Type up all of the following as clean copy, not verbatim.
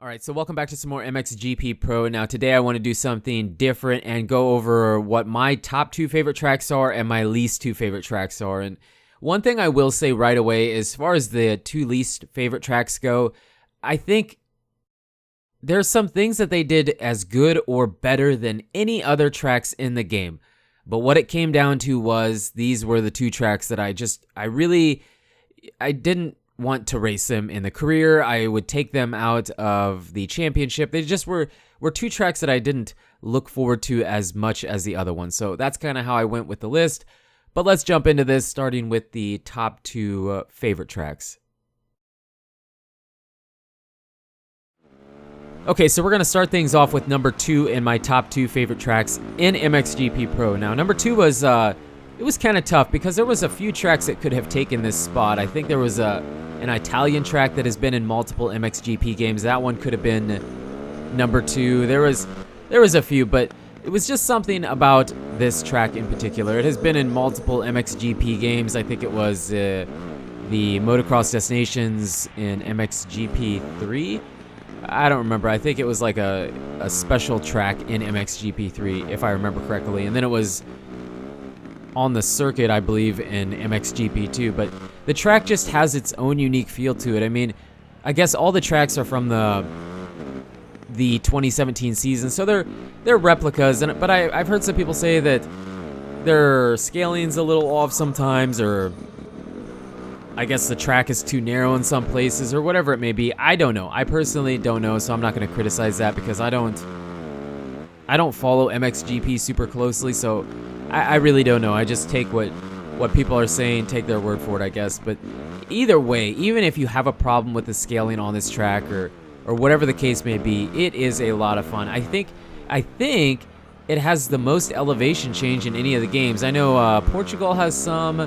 All right, so welcome back to some more MXGP Pro. Now, today I want to do something different and go over what my top two favorite tracks are and my least two favorite tracks are. And one thing I will say right away, as far as the two least favorite tracks go, I think there's some things that they did as good or better than any other tracks in the game. But what it came down to was these were the two tracks that I didn't want to race them in the career. I would take them out of the championship. They just were two tracks that I didn't look forward to as much as the other ones. So that's kind of how I went with the list. But let's jump into this, starting with the top two favorite tracks. Okay, so we're going to start things off with number 2 in my top 2 favorite tracks in MXGP Pro. Now, number 2 was, it was kind of tough because there was a few tracks that could have taken this spot. I think there was an Italian track that has been in multiple MXGP games. That one could have been number 2. There was a few, but it was just something about this track in particular. It has been in multiple MXGP games. I think it was the Motocross Destinations in MXGP 3. I don't remember. I think it was like a special track in MXGP 3, if I remember correctly. And then it was on the circuit, I believe, in MXGP 2. But the track just has its own unique feel to it. I mean, I guess all the tracks are from the 2017 season, so they're replicas. But I've heard some people say that their scaling's a little off sometimes, or I guess the track is too narrow in some places, or whatever it may be. I don't know. I personally don't know, so I'm not going to criticize that because I don't follow MXGP super closely, so I really don't know. I just take what people are saying, take their word for it, I guess. But either way, even if you have a problem with the scaling on this track or whatever the case may be, it is a lot of fun. I think it has the most elevation change in any of the games. I know Portugal has some.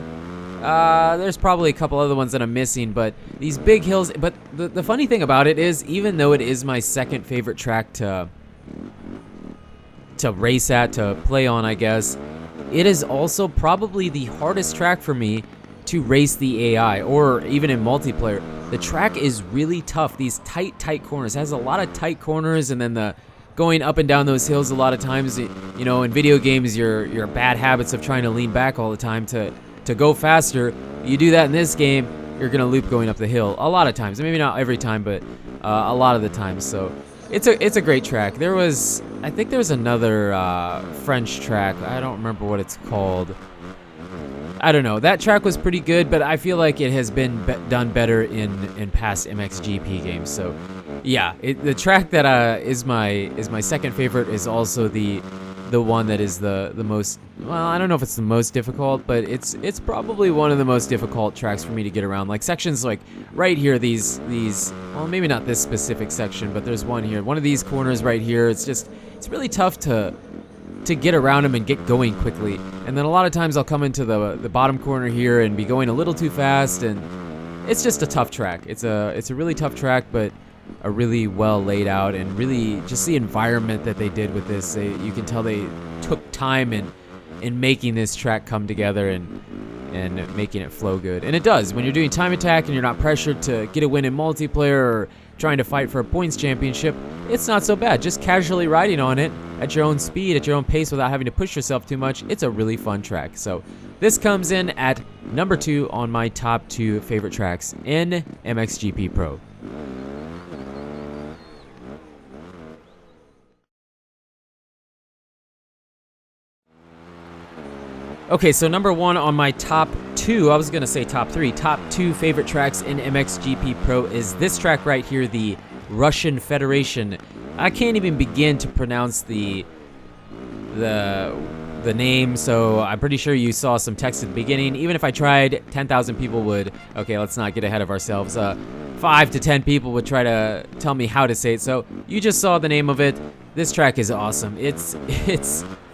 There's probably a couple other ones that I'm missing, but these big hills. But the funny thing about it is, even though it is my second favorite track to race at, to play on, I guess, it is also probably the hardest track for me to race the AI, or even in multiplayer. The track is really tough. These tight corners. It has a lot of tight corners, and then the going up and down those hills a lot of times. You know, in video games, your bad habits of trying to lean back all the time to go faster. You do that in this game, you're gonna loop going up the hill a lot of times. Maybe not every time, but a lot of the times. So it's a great track. I think there was another French track. I don't remember what it's called. I don't know. That track was pretty good, but I feel like it has been done better in past MXGP games. So yeah, the track that is my second favorite is also the one that is the most, well, I don't know if it's the most difficult, but it's probably one of the most difficult tracks for me to get around. Like sections like right here, these well, maybe not this specific section, but there's one here. One of these corners right here, it's really tough to get around them and get going quickly. And then a lot of times I'll come into the bottom corner here and be going a little too fast, and it's just a tough track. It's a really tough track, but a really well laid out, and really just the environment that they did with this. You can tell they took time in making this track come together and making it flow good. And it does. When you're doing time attack and you're not pressured to get a win in multiplayer or trying to fight for a points championship, it's not so bad. Just casually riding on it at your own speed, at your own pace, without having to push yourself too much, it's a really fun track. So this comes in at number 2 on my top 2 favorite tracks in MXGP Pro. Okay, so number 1 on my top 2, I was going to say top 3, top 2 favorite tracks in MXGP Pro is this track right here, the Russian Federation. I can't even begin to pronounce the name, so I'm pretty sure you saw some text at the beginning. Even if I tried, 10,000 people would, okay, let's not get ahead of ourselves, 5 to 10 people would try to tell me how to say it, so you just saw the name of it. This track is awesome. It's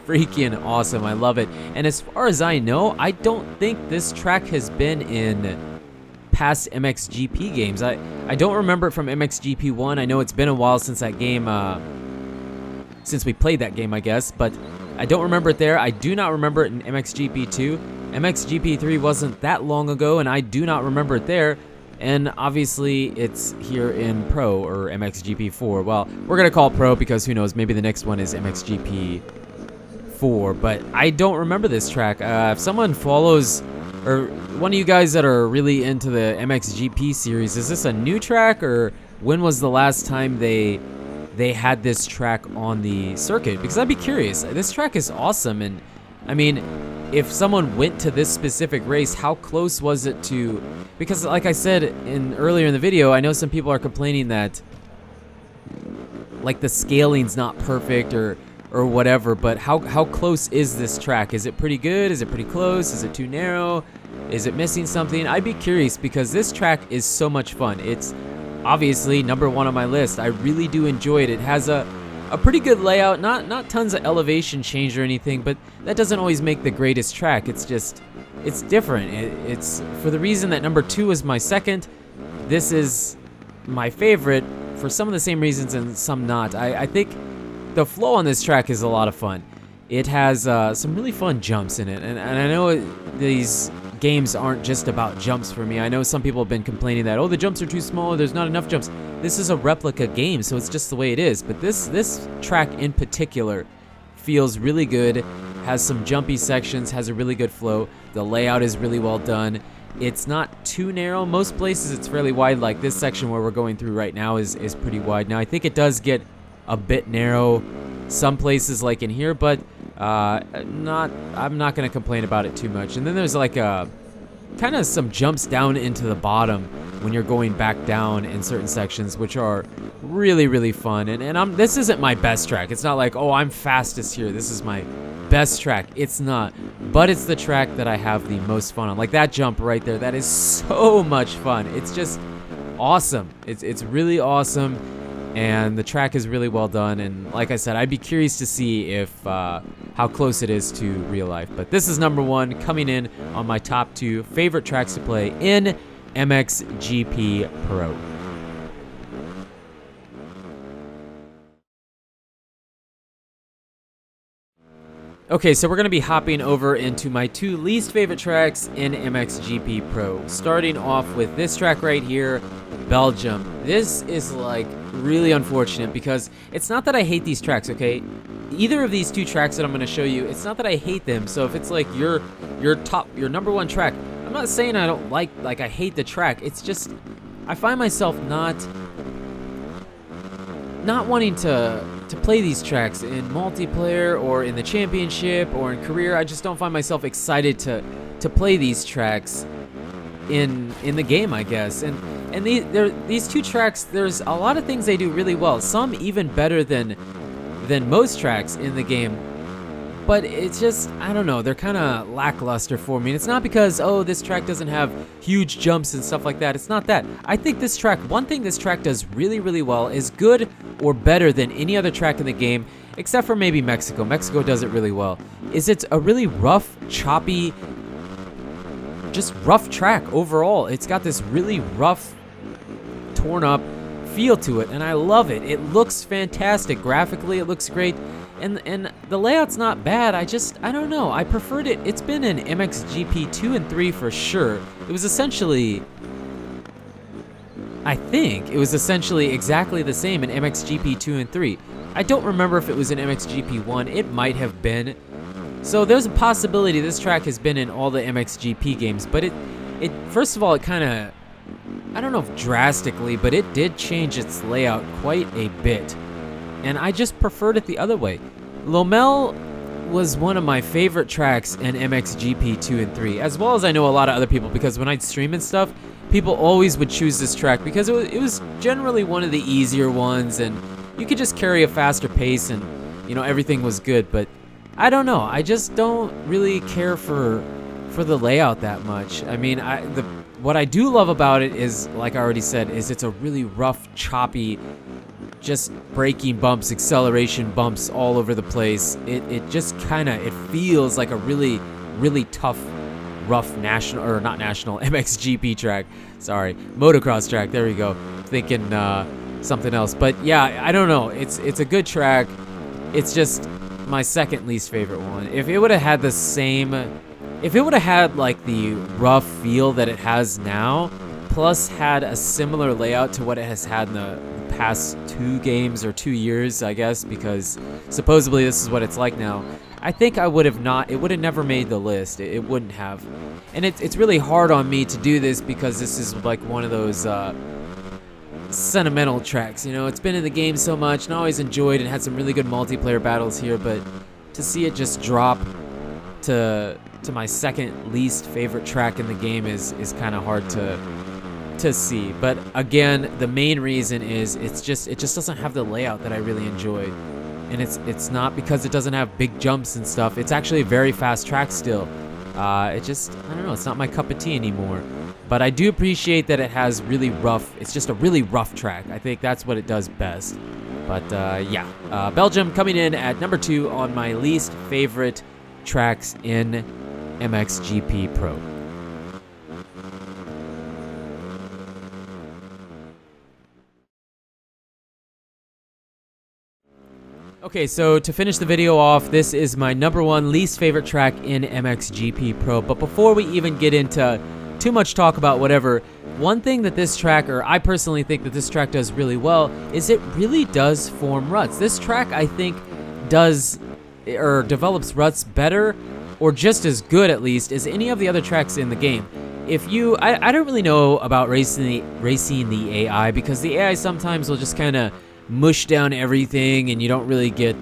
freaking awesome. I love it. And as far as I know, I don't think this track has been in past MXGP games. I don't remember it from MXGP 1. I know it's been a while since that game, since we played that game, I guess, but I don't remember it there. I do not remember it in MXGP 2. MXGP 3 wasn't that long ago, and I do not remember it there. And obviously, it's here in Pro or MXGP4. Well, we're going to call it Pro because who knows, maybe the next one is MXGP4. But I don't remember this track. If someone follows, or one of you guys that are really into the MXGP series, is this a new track, or when was the last time they had this track on the circuit? Because I'd be curious. This track is awesome, and I mean, if someone went to this specific race, how close was it to... Because like I said earlier in the video, I know some people are complaining that like the scaling's not perfect or whatever, but how close is this track? Is it pretty good? Is it pretty close? Is it too narrow? Is it missing something? I'd be curious because this track is so much fun. It's obviously #1 on my list. I really do enjoy it. It has a pretty good layout, not tons of elevation change or anything, but that doesn't always make the greatest track. It's just, it's different. It's for the reason that #2 is my second. This is my favorite for some of the same reasons and some not. I think the flow on this track is a lot of fun. It has some really fun jumps in it, and I know these games aren't just about jumps for me. I know some people have been complaining that, oh, the jumps are too small, or there's not enough jumps. This is a replica game, so it's just the way it is. But this track in particular feels really good, has some jumpy sections, has a really good flow. The layout is really well done. It's not too narrow. Most places it's fairly wide, like this section where we're going through right now is pretty wide. Now I think it does get a bit narrow some places like in here, but I'm not going to complain about it too much. And then there's like a kind of some jumps down into the bottom when you're going back down in certain sections, which are really, really fun. And this isn't my best track. It's not like, oh, I'm fastest here, this is my best track. It's not, but it's the track that I have the most fun on. Like that jump right there, that is so much fun. It's just awesome. It's really awesome. And the track is really well done, and like I said, I'd be curious to see if how close it is to real life. But this is #1, coming in on my top 2 favorite tracks to play in MXGP Pro. Okay, so we're going to be hopping over into my 2 least favorite tracks in MXGP Pro. Starting off with this track right here, Belgium. This is like really unfortunate because it's not that I hate these tracks, okay? Either of these 2 tracks that I'm going to show you, it's not that I hate them. So if it's like your #1 track, I'm not saying I don't like I hate the track. It's just I find myself not wanting to play these tracks in multiplayer or in the championship or in career. I just don't find myself excited to play these tracks in the game, I guess. And these 2 tracks, there's a lot of things they do really well. Some even better than most tracks in the game. But it's just, I don't know, they're kind of lackluster for me. And it's not because, oh, this track doesn't have huge jumps and stuff like that. It's not that. I think this track, one thing this track does really, really well is good or better than any other track in the game, except for maybe Mexico. Mexico does it really well. It's a really rough, choppy, just rough track overall. It's got this really rough, torn up feel to it, and I love it. It looks fantastic. Graphically, it looks great. And the layout's not bad. I don't know. I preferred it. It's been in MXGP 2 and 3 for sure. It was essentially, I think, it was essentially exactly the same in MXGP 2 and 3. I don't remember if it was in MXGP 1. It might have been. So there's a possibility this track has been in all the MXGP games. But it first of all, it kind of, I don't know if drastically, but it did change its layout quite a bit. And I just preferred it the other way. Lommel was one of my favorite tracks in MXGP 2 and 3, as well as I know a lot of other people, because when I'd stream and stuff, people always would choose this track because it was generally one of the easier ones, and you could just carry a faster pace, and everything was good. But I don't know, I just don't really care for the layout that much. I mean, what I do love about it is, like I already said, is it's a really rough, choppy, just braking bumps, acceleration bumps all over the place. It just kind of, it feels like a really, really tough, rough MXGP track. Sorry, motocross track. There we go. Thinking something else. But yeah, I don't know. It's a good track. It's just my second least favorite one. If it would have had like the rough feel that it has now, Plus had a similar layout to what it has had in the past 2 games or 2 years, I guess, because supposedly this is what it's like now, I think I would have not, it would have never made the list. It wouldn't have. And it's really hard on me to do this because this is like one of those sentimental tracks, you know. It's been in the game so much and I always enjoyed and had some really good multiplayer battles here, but to see it just drop to my second least favorite track in the game is kind of hard to see. But again, the main reason is it just doesn't have the layout that I really enjoy. And it's not because it doesn't have big jumps and stuff. It's actually a very fast track still. It just, I don't know, it's not my cup of tea anymore. But I do appreciate that it has really rough, it's just a really rough track. I think that's what it does best. But yeah, Belgium coming in at number 2 on my least favorite tracks in MXGP Pro. Okay, so to finish the video off, this is my number 1 least favorite track in MXGP Pro. But before we even get into too much talk about whatever, one thing that this track, or I personally think that this track does really well, is it really does form ruts. This track, I think, does, or develops ruts better, or just as good at least, as any of the other tracks in the game. If you, I don't really know about racing the AI, because the AI sometimes will just kind of mush down everything and you don't really get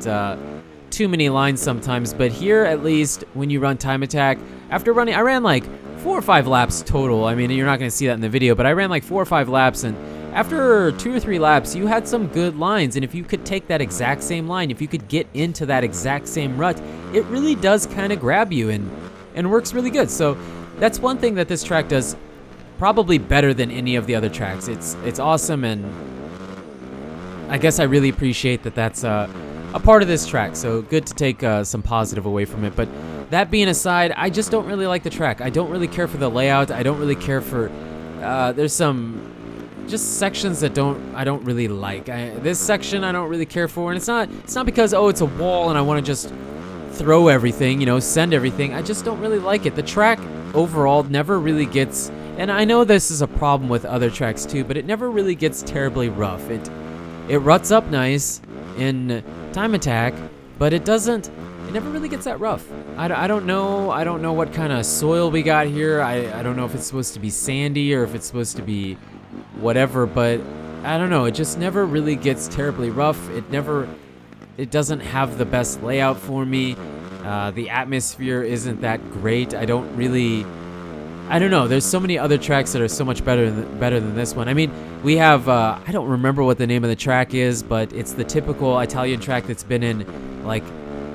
too many lines sometimes. But here, at least, when you run time attack, after running, I ran like 4 or 5 laps total. I mean, you're not going to see that in the video, but I ran like 4 or 5 laps, and after 2 or 3 laps, you had some good lines. And if you could take that exact same line, if you could get into that exact same rut, it really does kind of grab you and works really good. So that's one thing that this track does probably better than any of the other tracks. It's awesome, and I guess I really appreciate that that's a part of this track. So good to take some positive away from it. But that being aside, I just don't really like the track. I don't really care for the layout. I don't really care for, there's some just sections that I don't really like. This section I don't really care for, and it's not because, oh, it's a wall and I want to just throw everything, you know, send everything. I just don't really like it. The track overall never really gets, and I know this is a problem with other tracks too, but it never really gets terribly rough. It ruts up nice in time attack, but it never really gets that rough. I don't know what kind of soil we got here. I don't know if it's supposed to be sandy or if it's supposed to be whatever, but I don't know. It just never really gets terribly rough. It doesn't have the best layout for me. The atmosphere isn't that great. I don't know. There's so many other tracks that are so much better than this one. I mean, we have, I don't remember what the name of the track is, but it's the typical Italian track that's been in like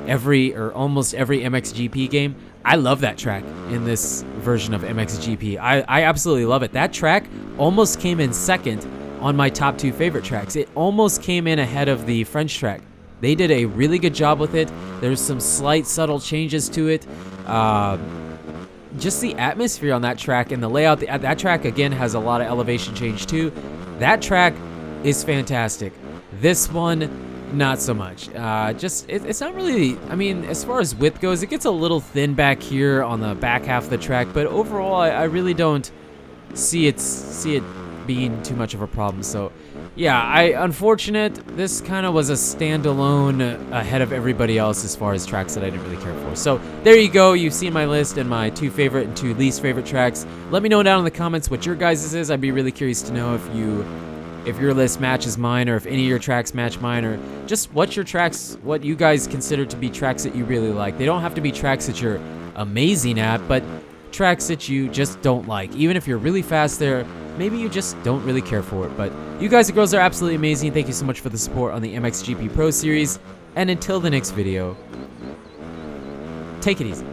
every or almost every MXGP game. I love that track in this version of MXGP. I absolutely love it. That track almost came in second on my top 2 favorite tracks. It almost came in ahead of the French track. They did a really good job with it. There's some slight subtle changes to it. Just the atmosphere on that track and the layout. That track, again, has a lot of elevation change too. That track is fantastic. This one, not so much. It's not really, I mean, as far as width goes, it gets a little thin back here on the back half of the track, but overall, I really don't see it being too much of a problem. So yeah, unfortunate. This kind of was a standalone ahead of everybody else as far as tracks that I didn't really care for. So there you go. You've seen my list and my 2 favorite and 2 least favorite tracks. Let me know down in the comments what your guys' is. I'd be really curious to know if your list matches mine, or if any of your tracks match mine, or just what you guys consider to be tracks that you really like. They don't have to be tracks that you're amazing at, but tracks that you just don't like. Even if you're really fast there, maybe you just don't really care for it. But you guys and girls are absolutely amazing. Thank you so much for the support on the MXGP Pro Series. And until the next video, take it easy.